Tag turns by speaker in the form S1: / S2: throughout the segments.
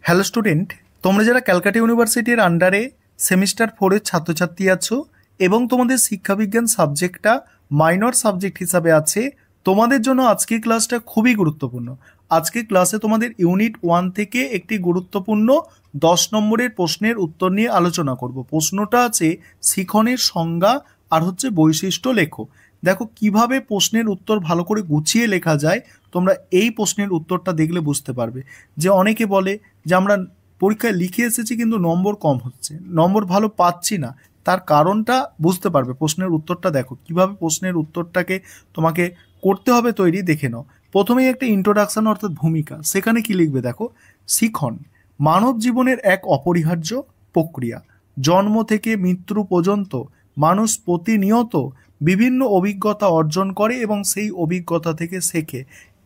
S1: Hello student, তোমরা যারা ক্যালকাটা ইউনিভার্সিটির আন্ডারে সেমিস্টার 4-এর ছাত্রছাত্রী আছো এবং তোমাদের শিক্ষাবিজ্ঞান সাবজেক্টটা মাইনর সাবজেক্ট হিসাবে আছে, তোমাদের জন্য আজকের ক্লাসটা খুবই গুরুত্বপূর্ণ। আজকের ক্লাসে তোমাদের ইউনিট 1 থেকে একটি গুরুত্বপূর্ণ 10 নম্বরের প্রশ্নের উত্তর নিয়ে আলোচনা করব। প্রশ্নটা আছে শিখনের সংজ্ঞা আর বৈশিষ্ট্য লেখো। দেখো কিভাবে প্রশ্নের উত্তর ভালো করে গুছিয়ে লেখা যায়, তোমরা এই প্রশ্নের উত্তরটা দেখলে বুঝতে পারবে। যে অনেকে বলে যে আমরা পরীক্ষায় লিখে এসেছি কিন্তু নম্বর কম হচ্ছে, নম্বর ভালো পাচ্ছি না, তার কারণটা বুঝতে পারবে। প্রশ্নের উত্তরটা দেখো কিভাবে প্রশ্নের উত্তরটাকে তোমাকে করতে হবে তৈরি, দেখে নাও। প্রথমেই একটা ইন্ট্রোডাকশন অর্থাৎ ভূমিকা, সেখানে কি লিখবে দেখো। শিখন মানব জীবনের এক অপরিহার্য প্রক্রিয়া। জন্ম থেকে মৃত্যু পর্যন্ত মানুষ প্রতিনিয়ত বিভিন্ন অভিজ্ঞতা অর্জন করে এবং সেই অভিজ্ঞতা থেকে শেখে।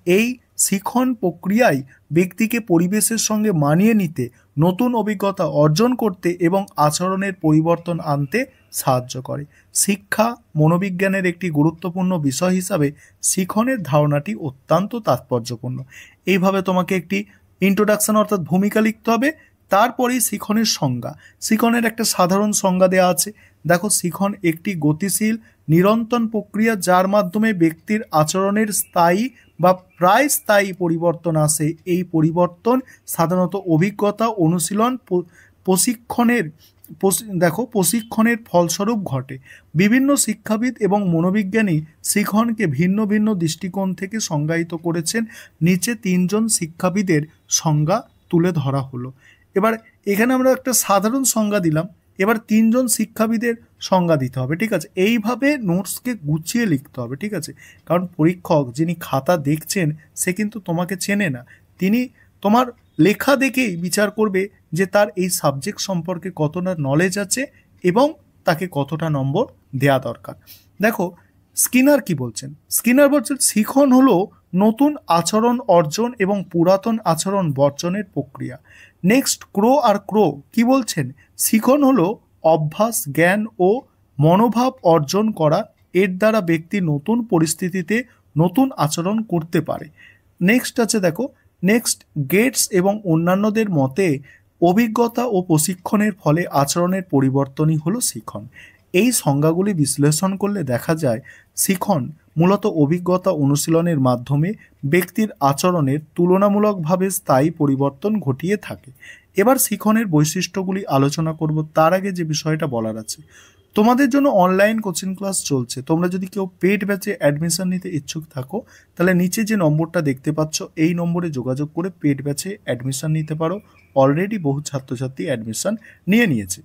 S1: এই শিখন প্রক্রিয়ায় ব্যক্তিকে পরিবেশের সঙ্গে মানিয়ে নিতে, নতুন অভিজ্ঞতা অর্জন করতে এবং আচরণের পরিবর্তন আনতে সাহায্য করে। শিক্ষা মনোবিজ্ঞানের একটি গুরুত্বপূর্ণ বিষয় হিসাবে শিখনের ধারণাটি অত্যন্ত তাৎপর্যপূর্ণ। এইভাবে তোমাকে একটি ইন্ট্রোডাকশন অর্থাৎ ভূমিকা লিখতে হবে। তারপরেই শিখনের সংজ্ঞা। শিখনের একটা সাধারণ সংজ্ঞা দেওয়া আছে। দেখো, শিখন একটি গতিশীল নিরন্তর প্রক্রিয়া যার মাধ্যমে ব্যক্তির আচরণের স্থায়ী বা প্রায় স্থায়ী পরিবর্তন আসে। এই পরিবর্তন সাধারণত অভিজ্ঞতা, অনুশীলন, প্রশিক্ষণের ফলস্বরূপ ঘটে। বিভিন্ন শিক্ষাবিদ এবং মনোবিজ্ঞানী শিখনকে ভিন্ন ভিন্ন দৃষ্টিকোণ থেকে সংজ্ঞায়িত করেছেন। নিচে 3জন শিক্ষাবিদের সংজ্ঞা তুলে ধরা হলো। এবার এখানে আমরা একটা সাধারণ সংজ্ঞা দিলাম, এবার 3জন শিক্ষাবিদের সংজ্ঞা দিতে হবে, ঠিক আছে। এইভাবে নোটসকে গুছিয়ে লিখতে হবে, ঠিক আছে। কারণ পরীক্ষক যিনি খাতা দেখছেন সে কিন্তু তোমাকে চেনে না, তিনি তোমার লেখা দেখেই বিচার করবে যে তার এই সাবজেক্ট সম্পর্কে কতটা নলেজ আছে এবং তাকে কতটা নম্বর দেয়া দরকার। দেখো স্কিনার কি বলছেন। স্কিনার বলছেন শিখন হলো নতুন আচরণ অর্জন এবং পুরাতন আচরণ বর্জনের প্রক্রিয়া। নেক্সট ক্রো কি বলছেন। শিখন হলো অভ্যাস, জ্ঞান ও মনোভাব অর্জন করা, এর দ্বারা ব্যক্তি নতুন পরিস্থিতিতে নতুন আচরণ করতে পারে। নেক্সট আছে দেখো, নেক্সট গেটস এবং অন্যান্যদের মতে অভিজ্ঞতা ও প্রশিক্ষণের ফলে আচরণের পরিবর্তনই হলো শিখন। এই সংজ্ঞাগুলি বিশ্লেষণ করলে দেখা যায় শিখন মূলত অভিজ্ঞতা অনুশীলনের মাধ্যমে ব্যক্তির আচরণের তুলনামূলকভাবে স্থায়ী পরিবর্তন ঘটিয়ে থাকে। এবার শিখনের বৈশিষ্ট্যগুলি আলোচনা করব। তার আগে যে বিষয়টা বলার আছে, তোমাদের জন্য অনলাইন কোচিং ক্লাস চলছে। তোমরা যদি কেউ পেড ব্যাচে অ্যাডমিশন নিতে ইচ্ছুক থাকো তাহলে নিচে যে নম্বরটা দেখতে পাচ্ছ এই নম্বরে যোগাযোগ করে পেড ব্যাচে অ্যাডমিশন নিতে পারো। অলরেডি বহু ছাত্রছাত্রী অ্যাডমিশন নিয়েছে।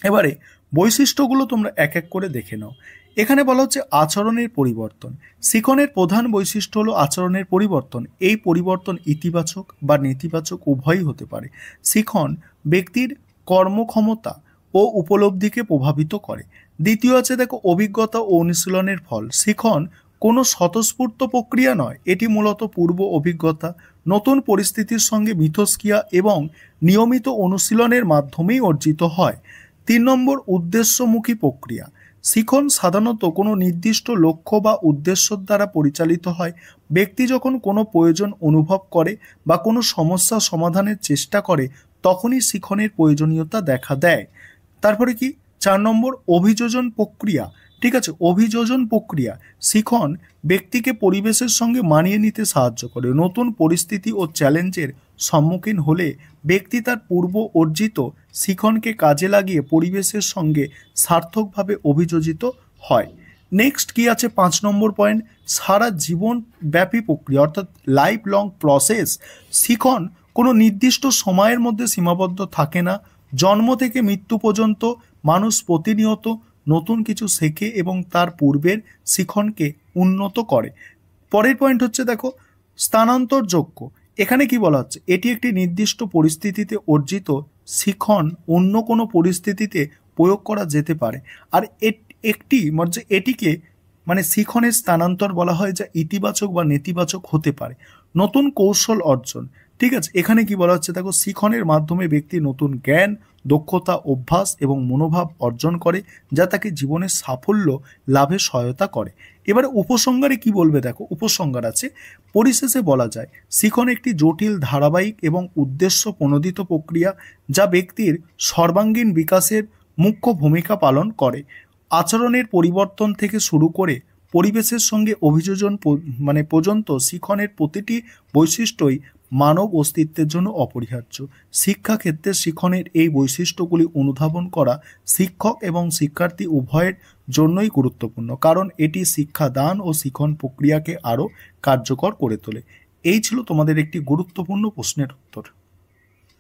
S1: এবারে বৈশিষ্ট্যগুলো তোমরা এক এক করে দেখে নাও। এখানে বলা হচ্ছে আচরণের পরিবর্তন। শিখনের প্রধান বৈশিষ্ট্য হলো আচরণের পরিবর্তন। এই পরিবর্তন ইতিবাচক বা নেতিবাচক উভয়ই হতে পারে। শিখন ব্যক্তির কর্মক্ষমতা ও উপলব্ধিকে প্রভাবিত করে। দ্বিতীয় আছে দেখো অভিজ্ঞতা ও অনুশীলনের ফল। শিখন কোনো স্বতঃস্ফূর্ত প্রক্রিয়া নয়, এটি মূলত পূর্ব অভিজ্ঞতা, নতুন পরিস্থিতির সঙ্গে মিথস্ক্রিয়া এবং নিয়মিত অনুশীলনের মাধ্যমেই অর্জিত হয়। 3 নম্বর উদ্দেশ্যমুখী প্রক্রিয়া। শিখন সাধারণত কোনো নির্দিষ্ট লক্ষ্য বা উদ্দেশ্যের দ্বারা পরিচালিত হয়। ব্যক্তি যখন কোনো প্রয়োজন অনুভব করে বা কোনো সমস্যা সমাধানের চেষ্টা করে তখনই শিখনের প্রয়োজনীয়তা দেখা দেয়। তারপরে কি 4 নম্বর অভিযোজন প্রক্রিয়া, ঠিক আছে। অভিযোজন প্রক্রিয়া। শিখন ব্যক্তিকে পরিবেশের সঙ্গে মানিয়ে নিতে সাহায্য করে। নতুন পরিস্থিতি ও চ্যালেঞ্জের সম্মুখীন হলে ব্যক্তি তার পূর্ব অর্জিত শিখনকে কাজে লাগিয়ে পরিবেশের সঙ্গে সার্থকভাবে অভিযোজিত হয়। নেক্সট কি আছে 5 নম্বর পয়েন্ট, সারা জীবন ব্যাপী প্রক্রিয়া অর্থাৎ লাইফ লং প্রসেস। শিখন কোনো নির্দিষ্ট সময়ের মধ্যে সীমাবদ্ধ থাকে না। জন্ম থেকে মৃত্যু পর্যন্ত মানুষ প্রতিনিয়ত নতুন কিছু শেখে এবং তার পূর্বের শিখনকে উন্নত করে। পরের পয়েন্ট হচ্ছে দেখো স্থানান্তরযোগ্য। এখানে কি বলা হচ্ছে, এটি একটি নির্দিষ্ট পরিস্থিতিতে অর্জিত শিখন অন্য কোনো পরিস্থিতিতে প্রয়োগ করা যেতে পারে। আর এটিকে শিখনের স্থানান্তর বলা হয়, যা ইতিবাচক বা নেতিবাচক হতে পারে। নতুন কৌশল অর্জন। ঠিক আছে, এখানে কি বলা হচ্ছে দেখো, শিখনের মাধ্যমে ব্যক্তি নতুন জ্ঞান, দক্ষতা, অভ্যাস এবং মনোভাব অর্জন করে, যা তাকে জীবনের সাফল্য লাভে সহায়তা করে। এবারে উপসংহারে কি বলবে দেখো, উপসংহার আছে, পরিশেষে বলা যায় শিখন একটি জটিল, ধারাবাহিক এবং উদ্দেশ্য প্রণোদিত প্রক্রিয়া, যা ব্যক্তির সর্বাঙ্গীন বিকাশের মুখ্য ভূমিকা পালন করে। আচরণের পরিবর্তন থেকে শুরু করে পরিবেশের সঙ্গে অভিযোজন পর্যন্ত শিখনের প্রতিটি বৈশিষ্ট্যই মানব অস্তিত্বের জন্য অপরিহার্য। শিক্ষাক্ষেত্রে শিখনের এই বৈশিষ্ট্যগুলি অনুধাবন করা শিক্ষক এবং শিক্ষার্থী উভয়ের জন্যই গুরুত্বপূর্ণ, কারণ এটি শিক্ষাদান ও শিখন প্রক্রিয়াকে আরও কার্যকর করে তোলে। এই ছিল তোমাদের একটি গুরুত্বপূর্ণ প্রশ্নের উত্তর।